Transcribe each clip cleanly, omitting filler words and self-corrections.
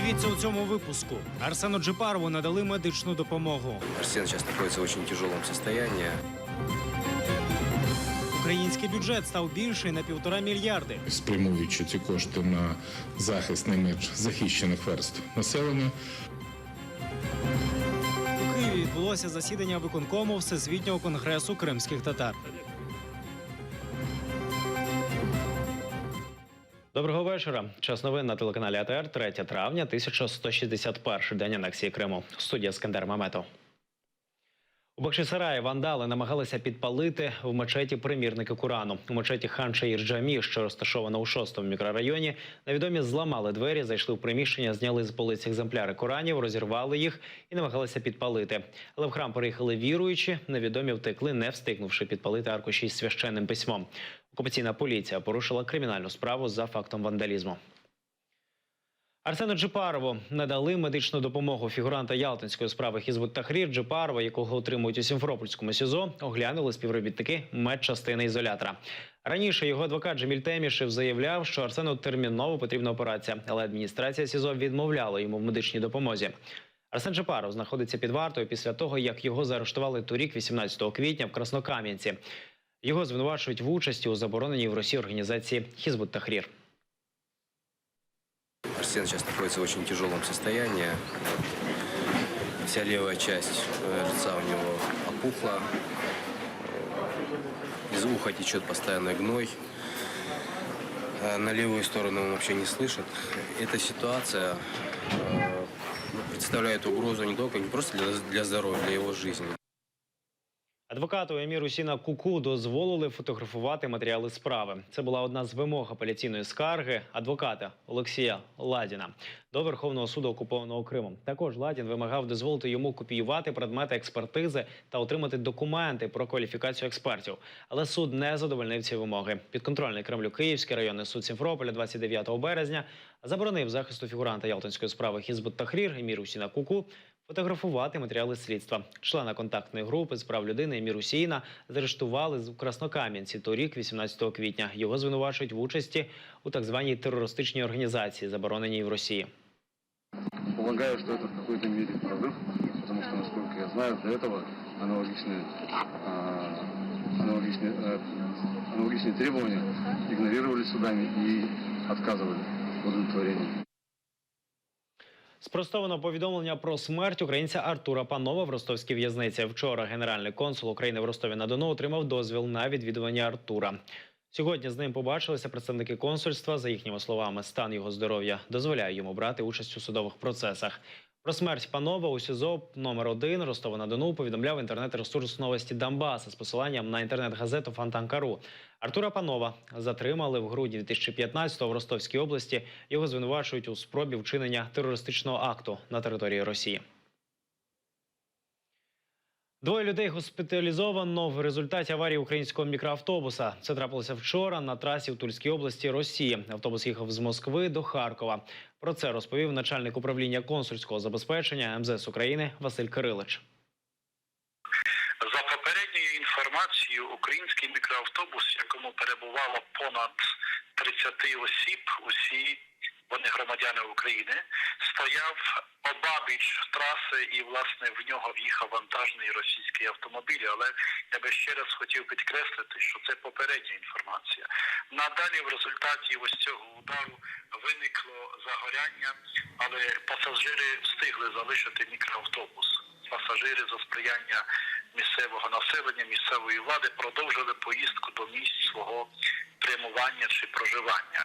Дивіться у цьому випуску. Арсену Джипарову надали медичну допомогу. Арсен сейчас находится в очень тяжелом состоянии. Український бюджет став більший на 1,5 мільярди. Спрямуючи ці кошти на захист найменш захищених верств населення. У Києві відбулося засідання виконкому Всесвітнього конгресу кримських татар. Доброго вечора. Час новин на телеканалі АТР, 3 травня, 1161 день анексії Криму. Студія Скандер Маметов. У Бахчисараї вандали намагалися підпалити в мечеті примірники Корану. У мечеті Хан Шаїр Джамі, що розташована у 6-му мікрорайоні, невідомі зламали двері, зайшли в приміщення, зняли з полиць екземпляри Коранів, розірвали їх і намагалися підпалити. Але в храм приїхали віруючі, невідомі втекли, не встигнувши підпалити аркуші із священним письмом. Окупаційна поліція порушила кримінальну справу за фактом вандалізму. Арсену Джипарову надали медичну допомогу. Фігуранта ялтинської справи Хізбут-Тахрір Джипарова, якого утримують у Сімферопольському СІЗО, оглянули співробітники медчастини ізолятора. Раніше його адвокат Джеміль Темішев заявляв, що Арсену терміново потрібна операція, але адміністрація СІЗО відмовляла йому в медичній допомозі. Арсен Джипаров знаходиться під вартою після того, як його заарештували торік, 18 квітня, в Краснокам'янці. Його звинувачують в участі у забороненій в Росії організації Хізбут-Тахрір. Арсен сейчас находится в очень тяжелом состоянии. Вся левая часть лица у него опухла. Из уха течет постоянный гной. На левую сторону он вообще не слышит. Эта ситуация представляет угрозу не только, не просто для здоровья, для его жизни. Адвокату Еміру Сіна Куку дозволили фотографувати матеріали справи. Це була одна з вимог апеляційної скарги адвоката Олексія Ладіна до Верховного суду окупованого Криму. Також Ладін вимагав дозволити йому копіювати предмети експертизи та отримати документи про кваліфікацію експертів. Але суд не задовольнив ці вимоги. Підконтрольний Кремлю Київський районний суд Сімферополя 29 березня заборонив захисту фігуранта ялтинської справи Хізбут-Тахрір Еміру Сіна Куку фотографувати матеріали слідства. Члена контактної групи з прав людини Еміру Сіна заарештували в Краснокам'янці торік, 18 квітня. Його звинувачують в участі у так званій терористичній організації, забороненій в Росії. Полагаю, что это в какой-то мере прорыв, потому что, насколько я знаю, до этого аналогичные требования игнорировали судами и отказывали в удовлетворении. Спростовано повідомлення про смерть українця Артура Панова в ростовській в'язниці. Вчора генеральний консул України в Ростові-на-Дону отримав дозвіл на відвідування Артура. Сьогодні з ним побачилися представники консульства. За їхніми словами, стан його здоров'я дозволяє йому брати участь у судових процесах. Про смерть Панова у СІЗО номер 1 Ростова-на-Дону повідомляв інтернет-ресурс «Новості Донбаса» з посиланням на інтернет-газету «Фонтан.ру». Артура Панова затримали в грудні 2015-го в Ростовській області. Його звинувачують у спробі вчинення терористичного акту на території Росії. Двоє людей госпіталізовано в результаті аварії українського мікроавтобуса. Це трапилося вчора на трасі в Тульській області Росії. Автобус їхав з Москви до Харкова. Про це розповів начальник управління консульського забезпечення МЗС України Василь Кирилич. За попередньою інформацією, український мікроавтобус, в якому перебувало понад 30 осіб, усі вони громадяни України, стояв обабіч траси і, власне, в нього в'їхав вантажний російський автомобіль. Але я би ще раз хотів підкреслити, що це попередня інформація. Надалі в результаті ось цього удару виникло загоряння, але пасажири встигли залишити мікроавтобус. Пасажири за сприяння місцевого населення, місцевої влади продовжили поїздку до місць свого прямування чи проживання.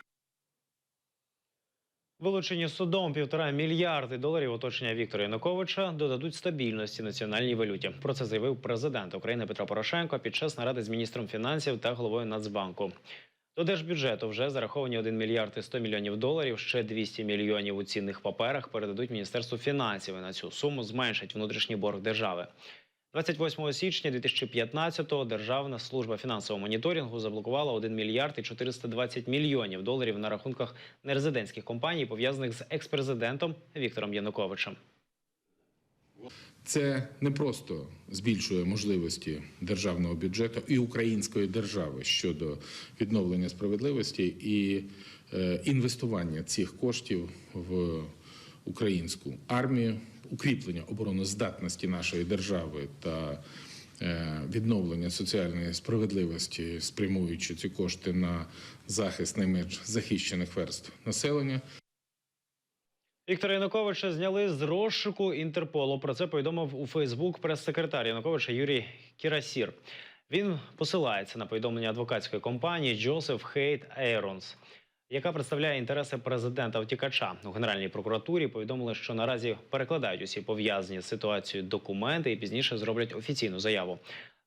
Вилучені судом 1,5 мільярди доларів оточення Віктора Януковича додадуть стабільності національній валюті. Про це заявив президент України Петро Порошенко під час наради з міністром фінансів та головою Нацбанку. До держбюджету вже зараховані 1 мільярд і 100 мільйонів доларів, ще 200 мільйонів у цінних паперах передадуть Міністерству фінансів. І на цю суму зменшать внутрішній борг держави. 28 січня 2015-го Державна служба фінансового моніторингу заблокувала 1 мільярд і 420 мільйонів доларів на рахунках нерезидентських компаній, пов'язаних з екс-президентом Віктором Януковичем. Це не просто збільшує можливості державного бюджету і української держави щодо відновлення справедливості і інвестування цих коштів в українську армію, укріплення обороноздатності нашої держави та відновлення соціальної справедливості, спрямуючи ці кошти на захист найменш захищених верств населення. Віктора Януковича зняли з розшуку Інтерполу. Про це повідомив у Фейсбук прес-секретар Януковича Юрій Кірасір. Він посилається на повідомлення адвокатської компанії Joseph Haidt Aarons, яка представляє інтереси президента-втікача. У Генеральній прокуратурі повідомили, що наразі перекладають усі пов'язані з ситуацією документи і пізніше зроблять офіційну заяву.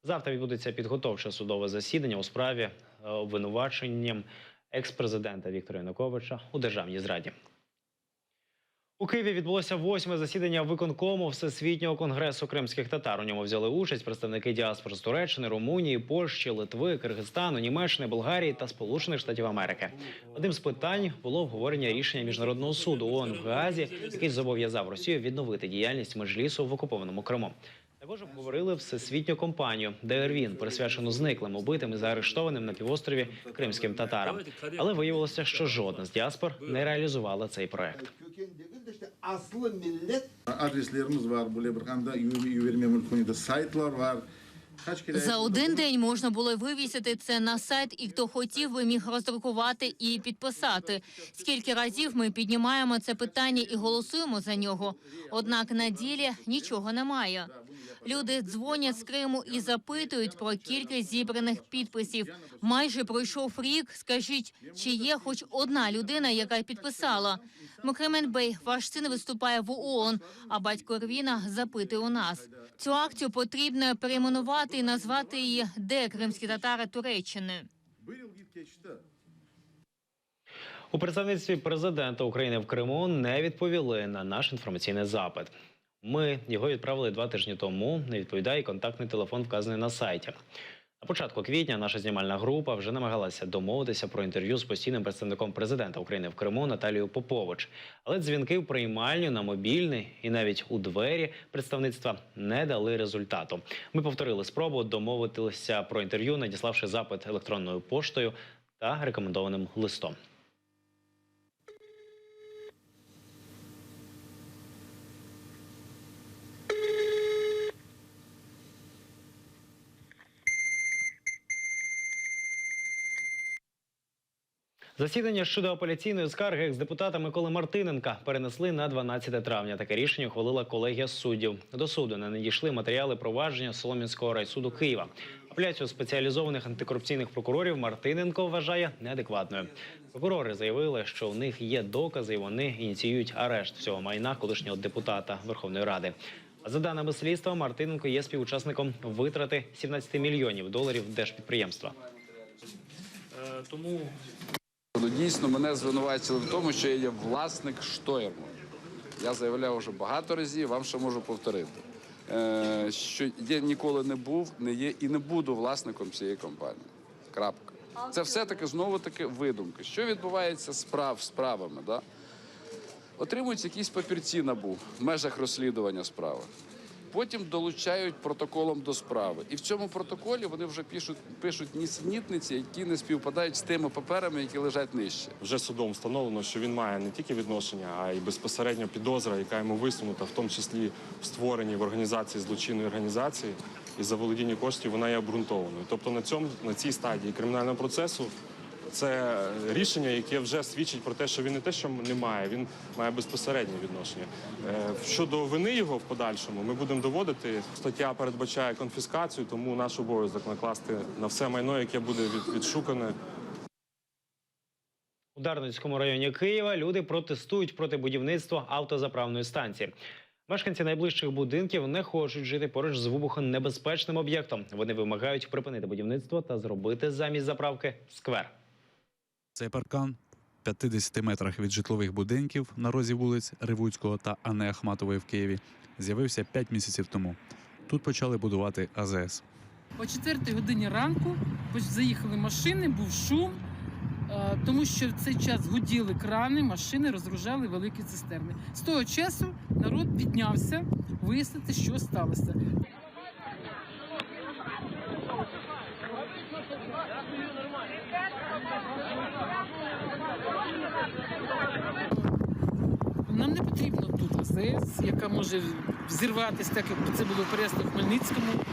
Завтра відбудеться підготовче судове засідання у справі обвинуваченням екс-президента Віктора Януковича у державній зраді. У Києві відбулося 8-ме засідання виконкому Всесвітнього конгресу кримських татар. У ньому взяли участь представники діаспор з Туреччини, Румунії, Польщі, Литви, Киргизстану, Німеччини, Болгарії та Сполучених Штатів Америки. Одним з питань було обговорення рішення Міжнародного суду ООН в Гаазі, який зобов'язав Росію відновити діяльність Меджлісу в окупованому Криму. Також обговорили всесвітню кампанію «Де-Ервін», присвячену зниклим, убитим і заарештованим на півострові кримським татарам. Але виявилося, що жодна з діаспор не реалізувала цей проект. Adreslerimiz var. Böyle bir anda yüverme mülkünde saytlar var. За один день можна було вивісити це на сайт, і хто хотів би міг роздрукувати і підписати. Скільки разів ми піднімаємо це питання і голосуємо за нього. Однак на ділі нічого немає. Люди дзвонять з Криму і запитують про кількість зібраних підписів. Майже пройшов рік. Скажіть, чи є хоч одна людина, яка підписала? Мокремен Бей, ваш син виступає в ООН, а батько Ервіна запитує у нас. Цю акцію потрібно перейменувати і назвати її «Де кримські татари Туреччини?». У представництві президента України в Криму не відповіли на наш інформаційний запит. Ми його відправили 2 тижні тому, не відповідає контактний телефон, вказаний на сайті. На початку квітня наша знімальна група вже намагалася домовитися про інтерв'ю з постійним представником президента України в Криму Наталією Попович. Але дзвінки в приймальню, на мобільний і навіть у двері представництва не дали результату. Ми повторили спробу домовитися про інтерв'ю, надіславши запит електронною поштою та рекомендованим листом. Засідання щодо апеляційної скарги екс-депутата Миколи Мартиненка перенесли на 12 травня. Таке рішення ухвалила колегія суддів. До суду не надійшли матеріали провадження Солом'янського райсуду Києва. Апеляцію спеціалізованих антикорупційних прокурорів Мартиненко вважає неадекватною. Прокурори заявили, що у них є докази і вони ініціюють арешт всього майна колишнього депутата Верховної Ради. А за даними слідства, Мартиненко є співучасником витрати $17 мільйонів держпідприємства. Дійсно, мене звинувачили в тому, що я є власник Штойрму. Я заявляв вже багато разів, вам ще можу повторити. Що я ніколи не був, не є і не буду власником цієї компанії. Крапка. Це все-таки, знову-таки, видумки. Що відбувається з справами? Да? Отримуються якісь папірці НАБУ в межах розслідування справи. Потім долучають протоколом до справи. І в цьому протоколі вони вже пишуть нісенітниці, які не співпадають з тими паперами, які лежать нижче. Вже судом встановлено, що він має не тільки відношення, а й безпосередньо підозра, яка йому висунута, в тому числі в створенні в організації злочинної організації, і за володіння коштів вона є обґрунтованою. Тобто на цій стадії кримінального процесу це рішення, яке вже свідчить про те, що він не те, що не має, він має безпосереднє відношення. Щодо вини його в подальшому, ми будемо доводити. Стаття передбачає конфіскацію, тому наш обов'язок накласти на все майно, яке буде відшукане. У Дарницькому районі Києва люди протестують проти будівництва автозаправної станції. Мешканці найближчих будинків не хочуть жити поруч з вибухонебезпечним об'єктом. Вони вимагають припинити будівництво та зробити замість заправки сквер. Цей паркан в 50 метрах від житлових будинків на розі вулиць Ревуцького та Анни Ахматової в Києві з'явився 5 місяців тому. Тут почали будувати АЗС. О 4-й годині ранку заїхали машини, був шум, тому що в цей час гуділи крани, машини розгружали великі цистерни. З того часу народ піднявся вияснити, що сталося. Нам не потрібно АЗС, яка може взірватися, так як це було в Переяслав-Хмельницькому.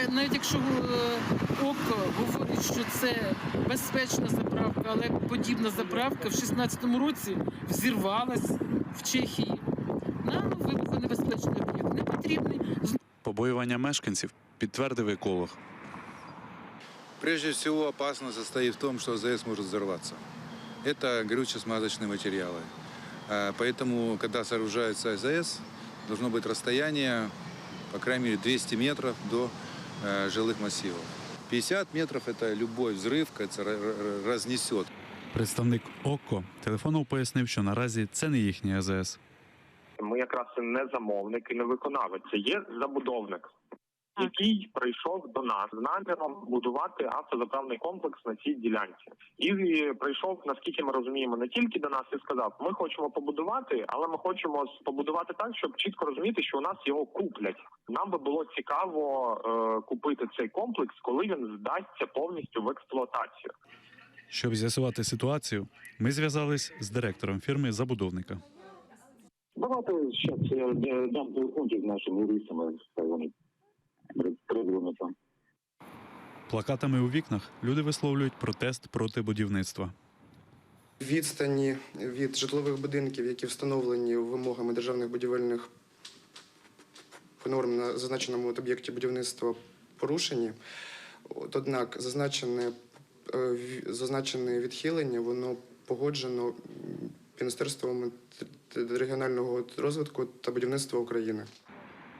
Навіть якщо ОК говорить, що це безпечна заправка, але подібна заправка в 2016 році взірвалась в Чехії. Нам вибухонебезпечний об'єкт не потрібний. Побоювання мешканців підтвердив еколог. Прежде всего, опасность состоит в том, что АЗС может взорваться. Это горюче-смазочные материалы. Поэтому, когда сооружается АЗС, должно быть расстояние, по крайней мере, 200 метров до жилых массивов. 50 метров – это любой взрыв, разнесет. Представник ОККО телефоном пояснив, що наразі це не їхній АЗС. Ми якраз не замовник і не виконавець. Це є забудовник, який прийшов до нас з наміром будувати автозаправний комплекс на цій ділянці. І прийшов, наскільки ми розуміємо, не тільки до нас і сказав, ми хочемо побудувати, але ми хочемо побудувати так, щоб чітко розуміти, що у нас його куплять. Нам би було цікаво купити цей комплекс, коли він здасться повністю в експлуатацію. Щоб з'ясувати ситуацію, ми зв'язались з директором фірми-забудовника. Давайте зараз я дам телефончик нашим юристам, хай вони придумають. Плакатами у вікнах люди висловлюють протест проти будівництва. Відстані від житлових будинків, які встановлені вимогами державних будівельних норм на зазначеному об'єкті будівництва, порушені. Однак зазначене відхилення, воно погоджено Міністерством регіонального розвитку та будівництва України.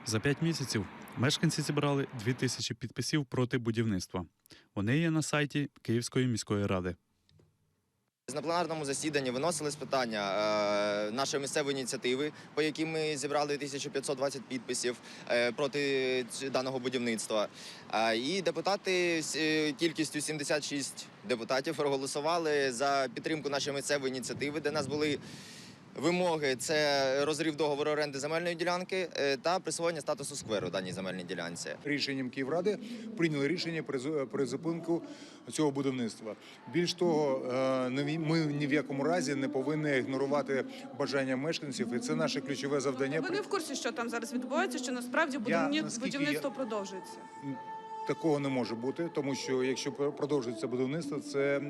За 5 місяців мешканці зібрали 2000 підписів проти будівництва. Вони є на сайті Київської міської ради. На пленарному засіданні виносились питання нашої місцевої ініціативи, по якій ми зібрали 1520 підписів проти даного будівництва. І депутати кількістю 76 депутатів проголосували за підтримку нашої місцевої ініціативи, де нас були вимоги – це розрив договору оренди земельної ділянки та присвоєння статусу скверу даній земельній ділянці. Рішенням Київради прийняли рішення про зупинку цього будівництва. Більш того, ми ні в якому разі не повинні ігнорувати бажання мешканців, і це наше ключове завдання. Ви не в курсі, що там зараз відбувається, що насправді будівництво продовжується? Такого не може бути, тому що якщо продовжується будівництво, це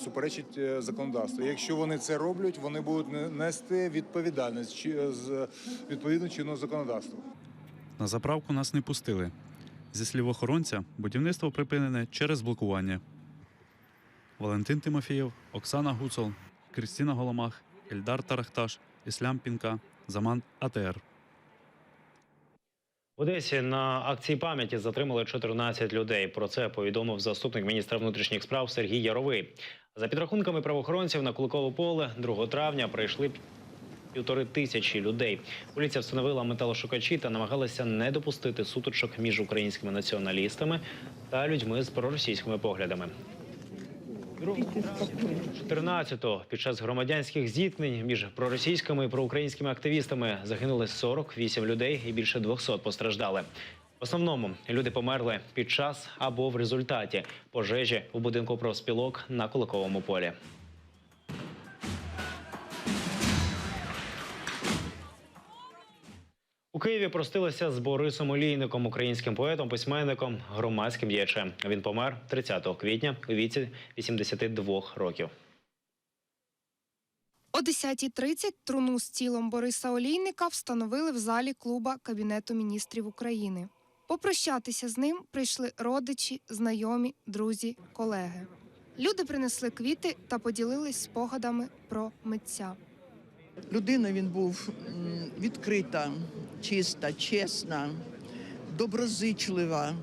суперечить законодавству. Якщо вони це роблять, вони будуть нести відповідальність відповідно чинного законодавства. На заправку нас не пустили. Зі слів охоронця, будівництво припинене через блокування. Валентин Тимофієв, Оксана Гуцол, Крістіна Голомах, Ельдар Тарахташ, Іслам Пінка, Заман АТР. В Одесі на акції пам'яті затримали 14 людей. Про це повідомив заступник міністра внутрішніх справ Сергій Яровий. За підрахунками правоохоронців, на Куликове поле 2 травня прийшли 1500 людей. Поліція встановила металошукачі та намагалася не допустити сутичок між українськими націоналістами та людьми з проросійськими поглядами. 14-го під час громадянських зіткнень між проросійськими і проукраїнськими активістами загинули 48 людей і більше 200 постраждали. В основному люди померли під час або в результаті пожежі у будинку профспілок на Куликовому полі. У Києві простилися з Борисом Олійником, українським поетом, письменником, громадським діячем. Він помер 30 квітня у віці 82 років. О 10:30 труну з тілом Бориса Олійника встановили в залі клуба Кабінету міністрів України. Попрощатися з ним прийшли родичі, знайомі, друзі, колеги. Люди принесли квіти та поділились спогадами про митця. Людина він був відкрита, чиста, чесна, доброзичлива.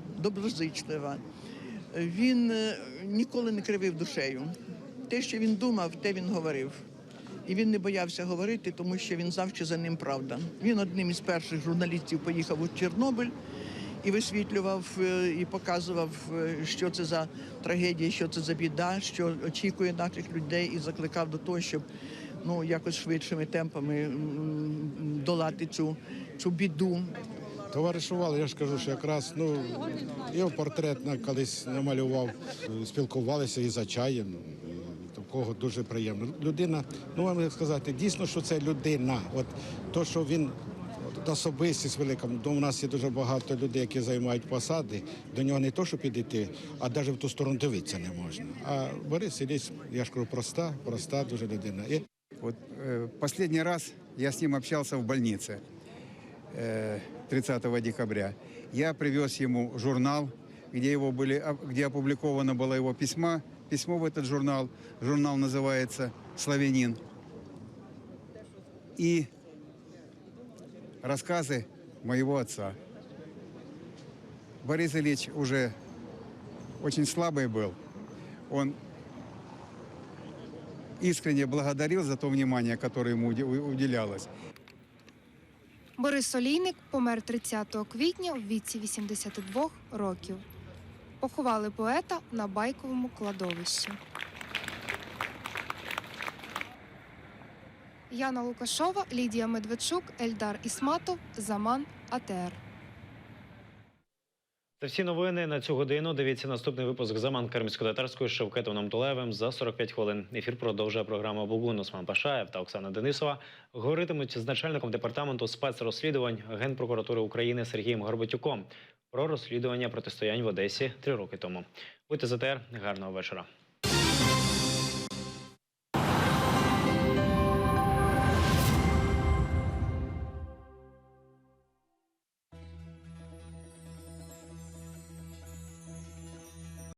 Він ніколи не кривив душею. Те, що він думав, те він говорив. І він не боявся говорити, тому що він знав, що за ним правда. Він одним із перших журналістів поїхав у Чорнобиль і висвітлював, і показував, що це за трагедія, що це за біда, що очікує наших людей, і закликав до того, щоб якось швидшими темпами долати цю біду. Товаришували, я ж кажу, що якраз його портрет колись намалював, спілкувалися і за чаєм. Такого дуже приємно. Людина, вам сказати, дійсно, що це людина. От то, що він особистість велика. У нас є дуже багато людей, які займають посади. До нього не то, що підійти, а навіть в ту сторону дивитися не можна. А Борис Ілліч, я ж кажу, проста дуже людина. Вот последний раз я с ним общался в больнице 30 декабря. Я привез ему журнал, где опубликовано было его письмо в этот журнал. Журнал называется «Славянин». И рассказы моего отца. Борис Ильич уже очень слабый был. Он искренне благодарил за то внимание, которое ему уделялось. Борис Олійник помер 30 квітня у віці 82 років. Поховали поета на Байковому кладовищі. Яна Лукашова, Лідія Медведчук, Ельдар Ісматов, Заман, АТР. Це всі новини на цю годину. Дивіться наступний випуск «Заман» Кримсько-татарською з Шевкетом Намтулаєвим за 45 хвилин. Ефір продовжує програма «Булгун» Осман Пашаєв та Оксана Денисова. Говоритимуть з начальником департаменту спецрозслідувань Генпрокуратури України Сергієм Горбатюком про розслідування протистоянь в Одесі 3 роки тому. Будьте з АТР. Гарного вечора.